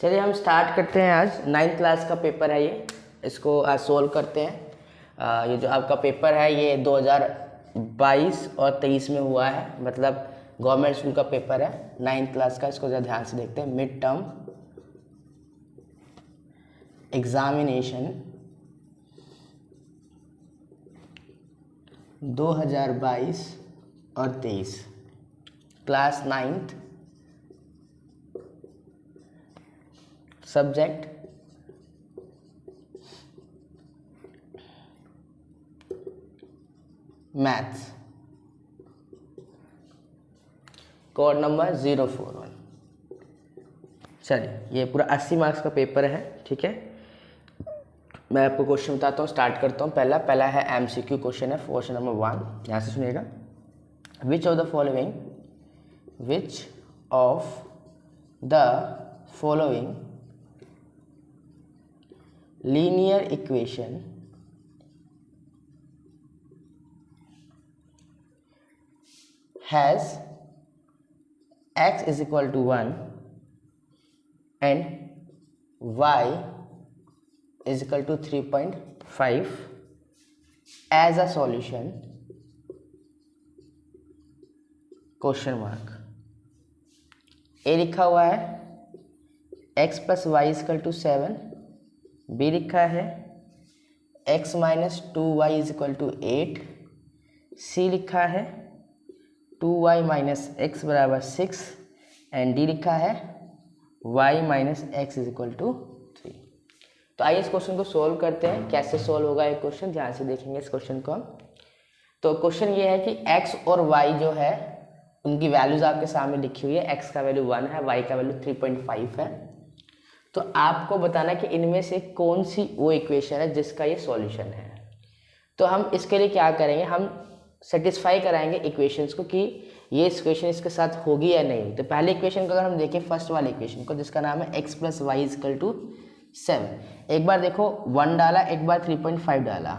चलिए हम स्टार्ट करते हैं। आज 9th क्लास का पेपर है ये, इसको आज सोल्व करते हैं। ये जो आपका पेपर है ये 2022 और 23 में हुआ है, मतलब गवर्नमेंट स्कूल का पेपर है 9th क्लास का। इसको ज़रा ध्यान से देखते हैं। मिड टर्म एग्जामिनेशन 2022 और 23, class 9th, subject maths, code number 041। चलिए ये पूरा 80 मार्क्स का पेपर है, ठीक है। मैं आपको क्वेश्चन बताता हूँ, स्टार्ट करता हूँ। पहला है एमसीक्यू क्वेश्चन है, क्वेश्चन नंबर 1। यहाँ से सुनिएगा। Which of the following linear equation has x is equal to 1 and y is equal to 3.5 as a solution? Question mark. A लिखा हुआ है x plus Y is equal to 7, B लिखा है x minus 2y is equal to 8, C लिखा है 2y minus x बराबर 6 and D लिखा है y minus x is equal to 3। तो आइए इस क्वेश्चन को सोल्व करते हैं। कैसे सोल्व होगा ये क्वेश्चन, ध्यान से देखेंगे इस क्वेश्चन को हम। तो क्वेश्चन ये है कि x और y जो है उनकी वैल्यूज आपके सामने लिखी हुई है। x का वैल्यू 1 है, y का वैल्यू 3.5 है। तो आपको बताना कि इनमें से कौन सी वो इक्वेशन है जिसका ये सॉल्यूशन है। तो हम इसके लिए क्या करेंगे, हम सेटिस्फाई कराएंगे इक्वेशंस को कि ये इक्वेशन इसके साथ होगी या नहीं। तो पहले इक्वेशन को अगर हम देखें, फर्स्ट वाले इक्वेशन को जिसका नाम है x plus Y is equal to 7, एक बार देखो 1 डाला, एक बार 3.5 डाला,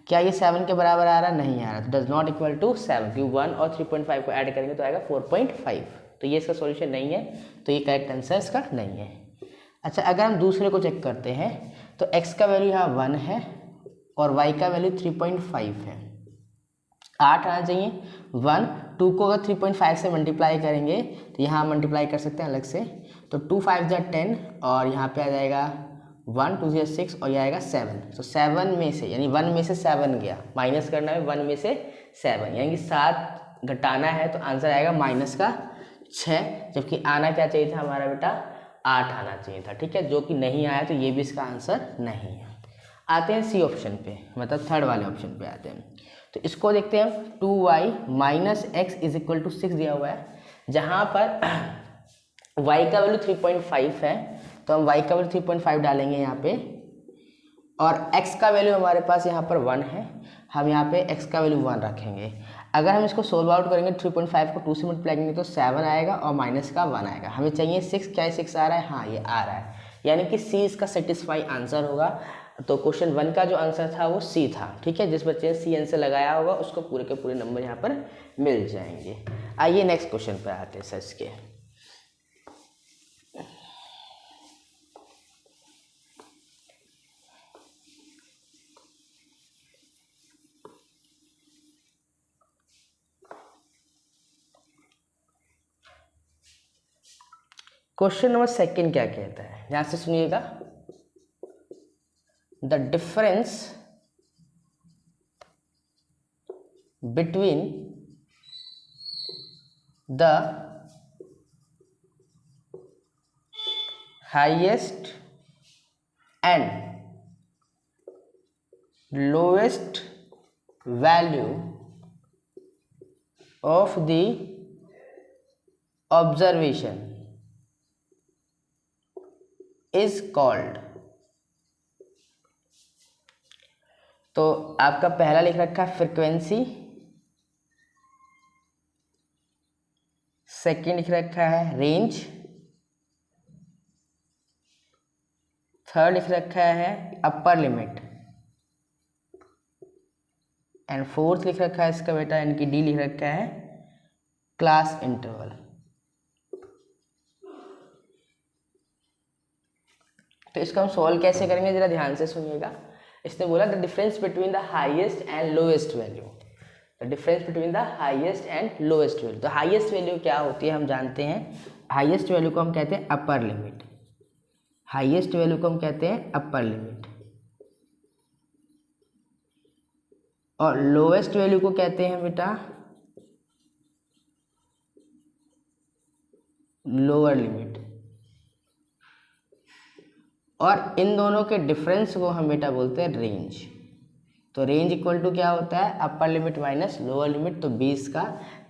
क्या ये 7 के बराबर आ रहा? नहीं आ रहा। तो डज नॉट इक्वल टू 7, क्योंकि 1 और 3.5 को ऐड करेंगे तो आएगा 4.5। तो ये इसका सॉल्यूशन नहीं है, तो ये करेक्ट आंसर इसका नहीं है। अच्छा, अगर हम दूसरे को चेक करते हैं तो x का वैल्यू यहाँ 1 है और y का वैल्यू 3.5 है। 8 आना चाहिए। 1 2 को अगर 3.5 से मल्टीप्लाई करेंगे तो यहाँ मल्टीप्लाई कर सकते हैं अलग से। तो 2 5 जा 10 और यहाँ पे आ जाएगा 1 2 जा 6 और ये आएगा 7। तो 7 में से यानी 1 में से 7 गया, माइनस करना है 1 में से 7, यानी कि 7 घटाना है तो आंसर आएगा माइनस का 6, जबकि आना क्या चाहिए था हमारा बेटा? 8 आना चाहिए था, ठीक है, जो कि नहीं आया। तो ये भी इसका आंसर नहीं है। आते हैं सी ऑप्शन पे, मतलब थर्ड वाले ऑप्शन पे आते हैं। तो इसको देखते हैं हम। 2y minus x is equal to 6 दिया हुआ है, जहाँ पर y का वैल्यू 3.5 है, तो हम y का वैल्यू 3.5 डालेंगे यहाँ पे, और x का वैल्यू हमारे पास यहाँ पर 1 है, हम यहाँ पे x का वैल्यू 1 रखेंगे। अगर हम इसको सोल्व आउट करेंगे 3.5 को 2 से मल्टीप्लाई करेंगे तो 7 आएगा और माइनस का 1 आएगा। हमें चाहिए 6, क्या 6 आ रहा है? हाँ, ये आ रहा है, यानी कि सी इसका सेटिस्फाई आंसर होगा। तो क्वेश्चन 1 का जो आंसर था वो सी था, ठीक है। जिस बच्चे ने सी आंसर लगाया होगा उसको पूरे के पूरे नंबर यहाँ पर मिल जाएंगे। आइए नेक्स्ट क्वेश्चन पे आते हैं सर इसके। क्वेश्चन नंबर 2 क्या कहता है, यहाँ से सुनिएगा। The difference between the highest and lowest value of the observation is called. तो आपका पहला लिख रखा है फ्रीक्वेंसी, सेकंड लिख रखा है रेंज, थर्ड लिख रखा है अपर लिमिट, एंड फोर्थ लिख रखा है इसका बेटा यानी कि डी लिख रखा है क्लास इंटरवल। तो इसको हम सॉल्व कैसे करेंगे, जरा ध्यान से सुनिएगा। इसने बोला the difference between the highest and lowest value, the difference between the highest and lowest value. तो हाईएस्ट वैल्यू क्या होती है हम जानते हैं, हाईएस्ट वैल्यू को हम कहते हैं अपर लिमिट, हाईएस्ट वैल्यू को हम कहते हैं अपर लिमिट, और लोएस्ट वैल्यू को कहते हैं बेटा लोअर लिमिट। और इन दोनों के डिफरेंस को हम बेटा बोलते हैं रेंज। तो रेंज इक्वल टू क्या होता है, upper limit minus lower limit. तो 20 का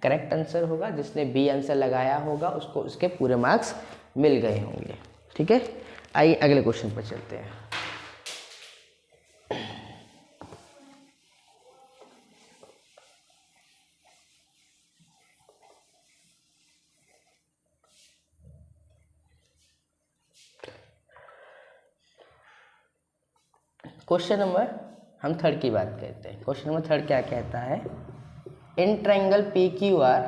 करेक्ट आंसर होगा, जिसने बी आंसर लगाया होगा उसको उसके पूरे मार्क्स मिल गए होंगे। ठीक है, आइए अगले क्वेश्चन पर चलते हैं। क्वेश्चन नंबर हम थर्ड की बात करते हैं। क्वेश्चन नंबर थर्ड क्या कहता है, in triangle P Q R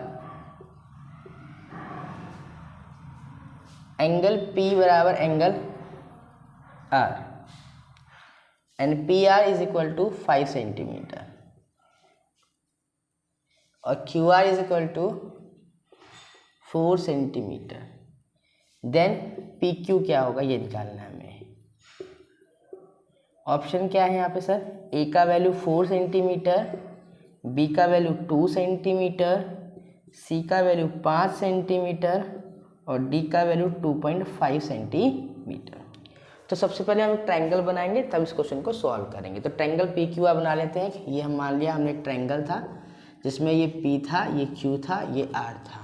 angle P बराबर angle R and P R is equal to 5 centimetre और Q R is equal to 4 centimetre, then P Q क्या होगा ये निकालना है हमें। ऑप्शन क्या है यहाँ पे सर, ए का वैल्यू 4 सेंटीमीटर, बी का वैल्यू 2 सेंटीमीटर, सी का वैल्यू 5 सेंटीमीटर और डी का वैल्यू 2.5 सेंटीमीटर। तो सबसे पहले हम एक ट्रायंगल बनाएंगे तब इस क्वेश्चन को सॉल्व करेंगे। तो ट्रायंगल पी क्यू आर बना लेते हैं। ये हम मान लिया हमने एक ट्रायंगल था जिसमें ये पी था, ये क्यू था, ये आर था।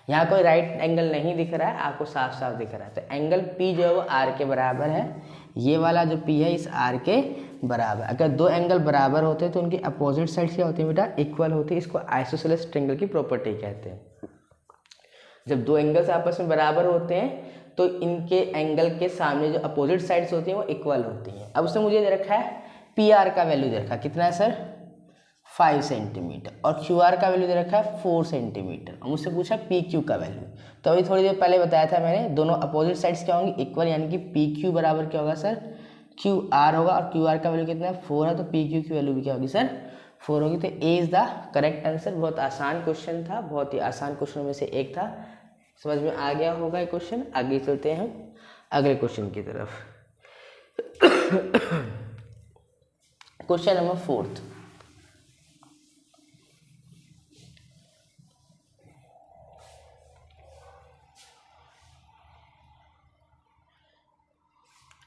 यहाँ कोई राइट एंगल नहीं दिख रहा है, आपको साफ साफ दिख रहा है। तो एंगल पी जो है वो आर के बराबर है, ये वाला जो पी है इस आर के बराबर। अगर दो एंगल बराबर होते हैं तो उनकी अपोजिट साइड क्या होती है बेटा, इक्वल होती है। इसको आइसोसेलेस ट्रायंगल की प्रॉपर्टी कहते हैं। जब दो एंगल्स आपस में बराबर होते हैं तो इनके एंगल के सामने जो अपोजिट साइड्स होती हैं वो इक्वल होती हैं। अब उसने मुझे दे रखा है पी आर का वैल्यू दे रखा है, कितना है सर 5 सेंटीमीटर, और क्यू आर का वैल्यू दे रखा है 4 सेंटीमीटर। और मुझसे पूछा पी क्यू का वैल्यू। तो अभी थोड़ी देर पहले बताया था मैंने, दोनों अपोजिट साइड्स क्या होंगी, इक्वल, यानी कि पी क्यू बराबर क्या होगा सर, क्यू आर होगा। और क्यू आर का वैल्यू कितना है 4 है, तो पी क्यू की वैल्यू भी क्या होगी सर 4 होगी। तो A is the correct answer. बहुत आसान क्वेश्चन था, बहुत ही आसान क्वेश्चन में से एक था। समझ में आ गया होगा ये क्वेश्चन। आगे चलते हैं हम अगले क्वेश्चन की तरफ। Question number 4।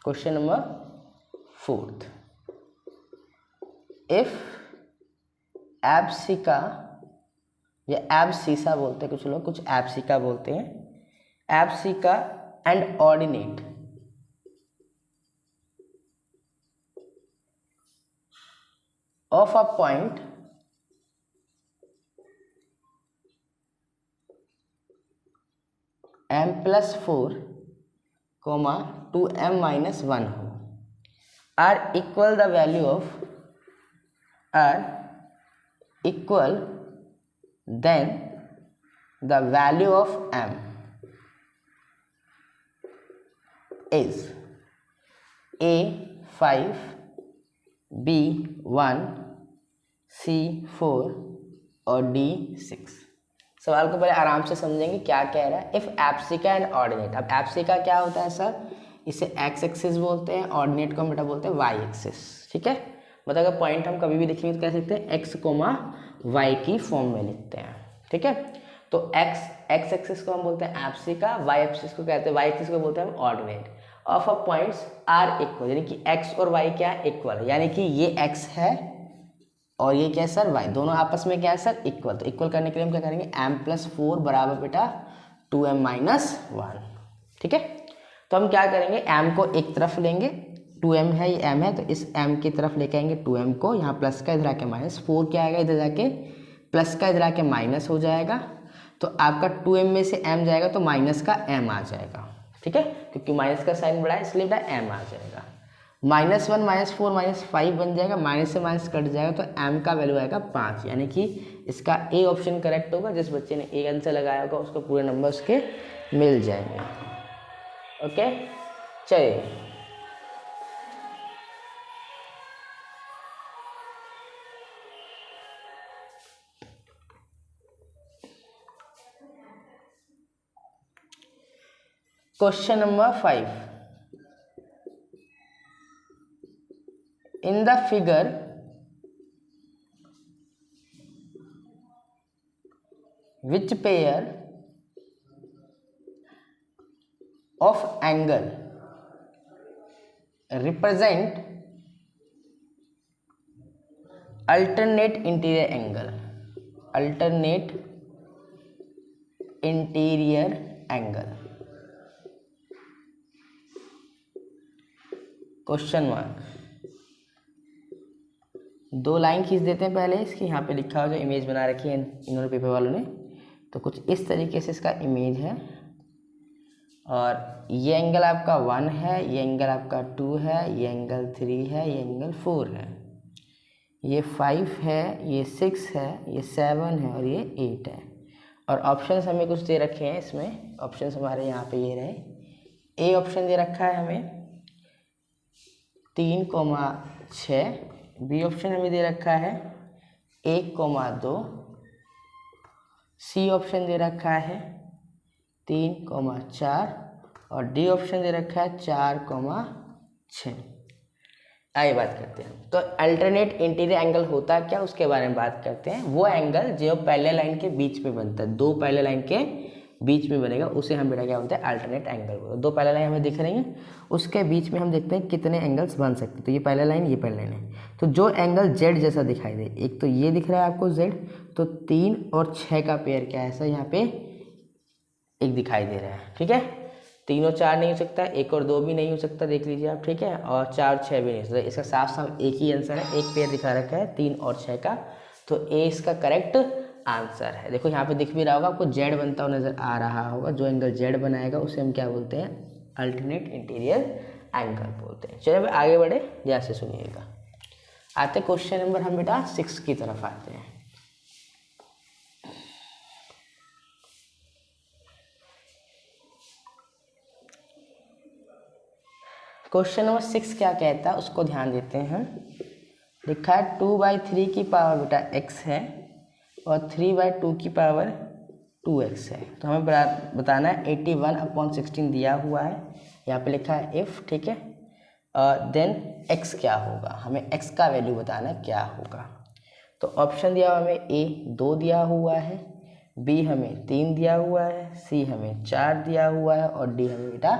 Question number 4, if abscissa या एब्सिसा बोलते हैं कुछ लोग, कुछ एब्सिका बोलते हैं, abscissa and ordinate of a point m+4, 2m-1 हो, are equal the value of are equal, then the value of m is a 5, b 1, c 4 और d 6। सवाल को पहले आराम से समझेंगे क्या कह रहा है। इफ एब्सिका एंड ऑर्डिनेट, अब एब्सिका क्या होता है सर, इसे एक्स एक्सिस बोलते हैं, ऑर्डिनेट को हम बेटा बोलते हैं वाई एक्सिस। ठीक है, मतलब अगर पॉइंट हम कभी भी लिखेंगे तो कह सकते हैं एक्स कोमा वाई की फॉर्म में लिखते हैं। ठीक है, तो एक्स एक्सिस को हम बोलते हैं एब्सिका, वाई एक्सिस को कहते हैं, वाई एक्सिस को बोलते हैं हम ordinate of a points are equal, यानी कि एक्स और वाई क्या है इक्वल, यानी कि ये एक्स है और ये क्या है सर वाई, दोनों आपस में क्या है सर इक्वल। तो इक्वल करने के लिए हम क्या करेंगे, m+4 बराबर बेटा 2m-1। ठीक है, तो हम क्या करेंगे, m को एक तरफ लेंगे, 2m है ये m है, तो इस m की तरफ लेके आएंगे 2m को, यहाँ प्लस का इधर आके माइनस, 4 क्या आएगा इधर जाके प्लस का इधर आके माइनस हो जाएगा। तो आपका 2m में से m जाएगा तो माइनस का m आ जाएगा। ठीक है, क्योंकि माइनस का साइन बड़ा है इसलिए बेटा m आ जाएगा। -1 -4 -5 बन जाएगा, माइनस से माइनस कट जाएगा तो m का वैल्यू आएगा 5, यानी कि इसका ए ऑप्शन करेक्ट होगा। जिस बच्चे ने ए आंसर लगाया होगा उसको पूरे नंबर उसके मिल जाएंगे। ओके, चलिए question number 5, in the figure which pair of angle represent alternate interior angle, alternate interior angle, question mark. दो लाइन खींच देते हैं पहले इसकी, यहाँ पे लिखा हो जो इमेज बना रखी है इन्होंने पेपर वालों ने, तो कुछ इस तरीके से इसका इमेज है। और ये एंगल आपका 1 है, ये एंगल आपका 2 है, ये एंगल 3 है, ये एंगल 4 है, ये 5 है, ये 6 है, ये 7 है और ये 8 है। और ऑप्शंस हमें कुछ दे रखे हैं इसमें, ऑप्शंस हमारे यहाँ पे ये रहे। ए ऑप्शन दे रखा है हमें 3,6, बी ऑप्शन हमें दे रखा है 1,2, सी ऑप्शन दे रखा है 3,4 और डी ऑप्शन दे रखा है 4,6। आइए बात करते हैं। तो अल्टरनेट इंटीरियर एंगल होता क्या, उसके बारे में बात करते हैं। वो एंगल जो पहले लाइन के बीच में बनता है, दो पहले लाइन के बीच में बनेगा, उसे हम बेटा क्या बोलते हैं, अल्टरनेट एंगल बोलते हैं। दो पहले लाइन हमें दिख रही हैं, उसके बीच में हम देखते हैं कितने एंगल्स बन सकते हैं। तो ये पहले लाइन, ये पहले लाइन है। तो जो एंगल जेड जैसा दिखाई दे, एक तो ये दिख रहा है आपको जेड, तो 3 और 6 का पेयर क्या है, ऐसा यहाँ पे एक दिखाई दे रहा है। ठीक है, 3 और 4 नहीं हो सकता, 1 और 2 भी नहीं हो सकता, देख लीजिए आप। ठीक है, और 4 और 6 भी नहीं हो सकता। इसका साफ साफ एक ही आंसर है, एक पेयर दिखा रखा है 3 और 6 का, तो ए इसका करेक्ट आंसर है। देखो यहाँ पे दिख भी रहा होगा आपको, जेड बनता हुआ नजर आ रहा होगा। जो एंगल जेड बनाएगा उसे हम क्या बोलते हैं, अल्टरनेट इंटीरियर एंगल बोलते हैं। चलिए आगे बढ़े, ध्यान से सुनिएगा। आते क्वेश्चन नंबर हम बेटा 6 की तरफ आते हैं। क्वेश्चन नंबर 6 क्या कहता है उसको ध्यान देते हैं। लिखा है 2/3 की पावर बेटा x है और 3/2 की पावर 2x है। तो हमें बताना है 81/16 दिया हुआ है, यहाँ पे लिखा है इफ। ठीक है, देन x क्या होगा, हमें x का वैल्यू बताना है क्या होगा। तो ऑप्शन दिया हुआ हमें a 2 दिया हुआ है, b हमें 3 दिया हुआ है, c हमें 4 दिया हुआ है और d हमें बेटा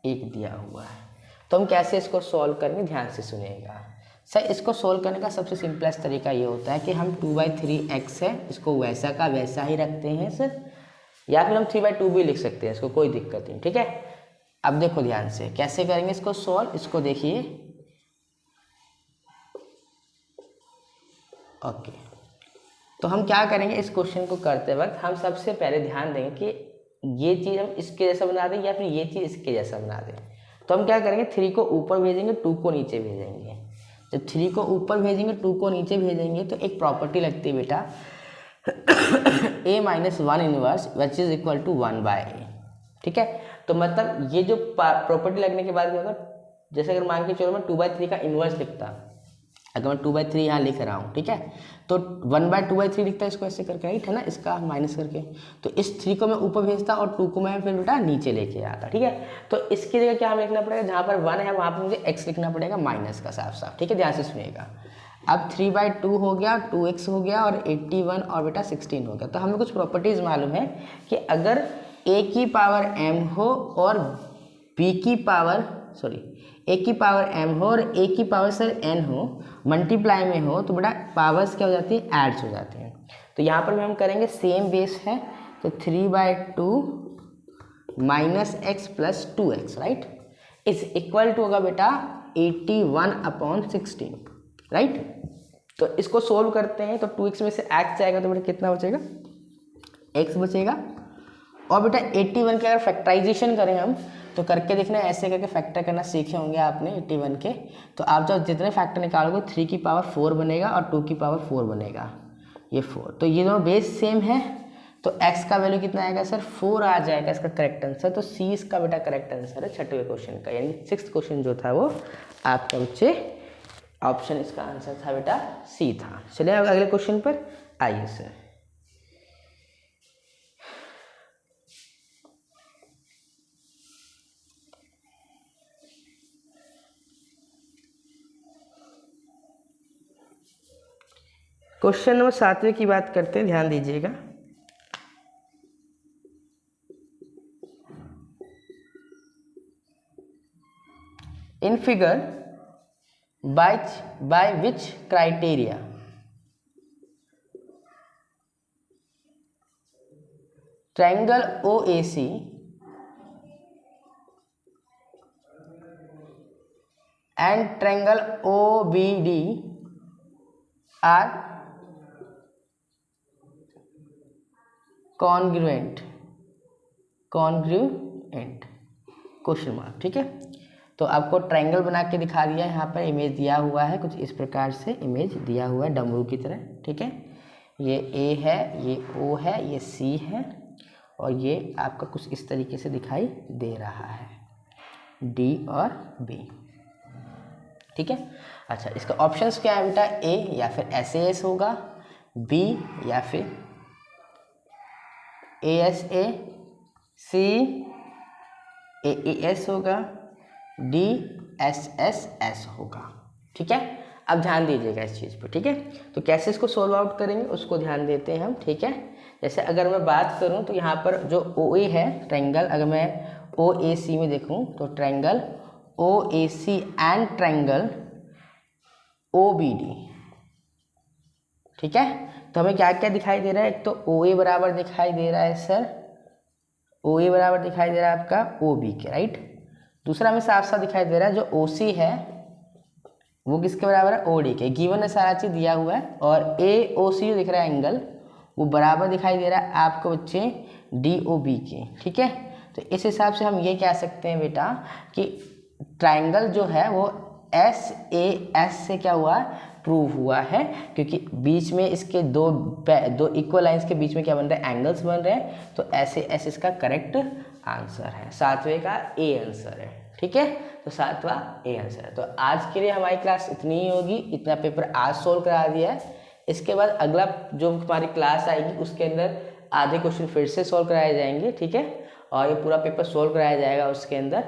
1 दिया हुआ है। तो हम कैसे इसको सॉल्व करेंगे, ध्यान से सुनिएगा। सर इसको सोल्व करने का सबसे सिंपलेस्ट तरीका ये होता है कि हम 2/3x है इसको वैसा का वैसा ही रखते हैं सर, या फिर हम 3/2 भी लिख सकते हैं, इसको कोई दिक्कत नहीं। ठीक है, अब देखो ध्यान से कैसे करेंगे इसको सॉल्व, इसको देखिए। ओके, तो हम क्या करेंगे, इस क्वेश्चन को करते वक्त हम सबसे पहले ध्यान देंगे कि ये चीज़ हम इसके जैसा बना दें या फिर ये चीज़ इसके जैसा बना दें। तो हम क्या करेंगे, 3 को ऊपर भेजेंगे, 2 को नीचे भेजेंगे। जब 3 को ऊपर भेजेंगे, 2 को नीचे भेजेंगे, तो एक प्रॉपर्टी लगती है बेटा a - 1 inverse which is equal to 1/a। ठीक है, तो मतलब ये जो प्रॉपर्टी लगने के बाद क्या होगा, जैसे अगर मान के चलो मैं 2/3 का इनवर्स लिखता, अगर मैं 2/3 यहाँ लिख रहा हूँ, ठीक है, तो 1/2/3 लिखता है इसको ऐसे करके, राइट है ना, इसका माइनस करके। तो इस 3 को मैं ऊपर भेजता और 2 को मैं फिर बेटा नीचे लेके आता। ठीक है, तो इसकी जगह क्या हमें लिखना पड़ेगा, जहाँ पर 1 है वहाँ पर मुझे x लिखना पड़ेगा माइनस का, साफ साफ। ठीक है, ध्यान से सुनिएगा। अब 3/2 हो गया, 2x हो गया और 81 और बेटा 16 हो गया। तो हमें कुछ प्रॉपर्टीज़ मालूम है कि अगर a की पावर m हो और b की पावर a की पावर m हो और a की पावर सर n हो, मल्टीप्लाई में हो, तो बेटा पावर्स क्या हो जाती है, एड्स हो जाती हैं। तो यहाँ पर भी हम करेंगे, सेम बेस है, तो 3/2 minus x plus 2x right is equal to होगा बेटा 81/16 राइट। तो इसको सोल्व करते हैं, तो 2x में से x जाएगा तो बेटा कितना बचेगा, x बचेगा। और बेटा 81 के अगर फैक्टराइजेशन करें हम, तो करके देखना, ऐसे करके फैक्टर करना सीखे होंगे आपने 81 के। तो आप जब जितने फैक्टर निकालोगे 3 की पावर 4 बनेगा और 2 की पावर 4 बनेगा, ये 4। तो ये दोनों बेस सेम है, तो x का वैल्यू कितना आएगा सर, 4 आ जाएगा इसका करेक्ट आंसर। तो सी इसका बेटा करेक्ट आंसर है 6वें क्वेश्चन का, यानी 6th क्वेश्चन जो था वो आपका बच्चे ऑप्शन इसका आंसर था बेटा सी था। चलिए अब अगले क्वेश्चन पर आइए सर। क्वेश्चन नंबर 7वें की बात करते हैं, ध्यान दीजिएगा। In figure by which criteria triangle OAC and triangle OBD are congruent question mark. ठीक है, तो आपको ट्रायंगल बना के दिखा दिया है, यहाँ पर इमेज दिया हुआ है, कुछ इस प्रकार से इमेज दिया हुआ है डमरू की तरह। ठीक है, ये ए है, ये ओ है, ये सी है, और ये आपका कुछ इस तरीके से दिखाई दे रहा है, डी और बी। ठीक है, अच्छा इसका ऑप्शंस क्या है बेटा, ए या फिर SAS होगा, बी या फिर ASA, सी AAS होगा, डी SSS होगा। ठीक है, अब ध्यान दीजिएगा इस चीज़ पर। ठीक है, तो कैसे इसको सोल्व आउट करेंगे उसको ध्यान देते हैं हम। ठीक है, जैसे अगर मैं बात करूं तो यहाँ पर जो OA है ट्रायंगल, अगर मैं OAC में देखूं तो triangle OAC and triangle OBD। ठीक है, तो हमें क्या क्या दिखाई दे रहा है, एक तो OA बराबर दिखाई दे रहा है सर, OA बराबर दिखाई दे रहा है आपका OB के, राइट। दूसरा हमें साफ साफ दिखाई दे रहा है जो OC है वो किसके बराबर है, OD के। गिवन है, सारा चीज़ दिया हुआ है, और AOC जो दिख रहा है एंगल वो बराबर दिखाई दे रहा है आपको बच्चे DOB के। ठीक है, तो इस हिसाब से हम ये कह सकते हैं बेटा कि ट्रायंगल जो है वो SAS से क्या हुआ, प्रूव हुआ है, क्योंकि बीच में इसके दो इक्वल लाइंस के बीच में क्या बन रहे हैं, एंगल्स बन रहे हैं, तो SAS इसका करेक्ट आंसर है, 7वें का A आंसर है। ठीक है, तो 7वां A आंसर है। तो आज के लिए हमारी क्लास इतनी ही होगी, इतना पेपर आज सोल्व करा दिया है। इसके बाद अगला जो हमारी क्लास आएगी उसके अंदर आधे क्वेश्चन फिर से सोल्व कराए जाएंगे। ठीक है, और ये पूरा पेपर सोल्व कराया जाएगा। उसके अंदर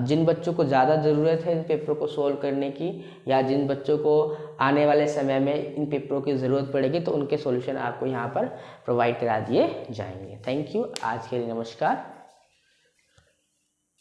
जिन बच्चों को ज़्यादा ज़रूरत है इन पेपरों को सोल्व करने की, या जिन बच्चों को आने वाले समय में इन पेपरों की ज़रूरत पड़ेगी, तो उनके सॉल्यूशन आपको यहाँ पर प्रोवाइड करा दिए जाएंगे। थैंक यू, आज के लिए नमस्कार।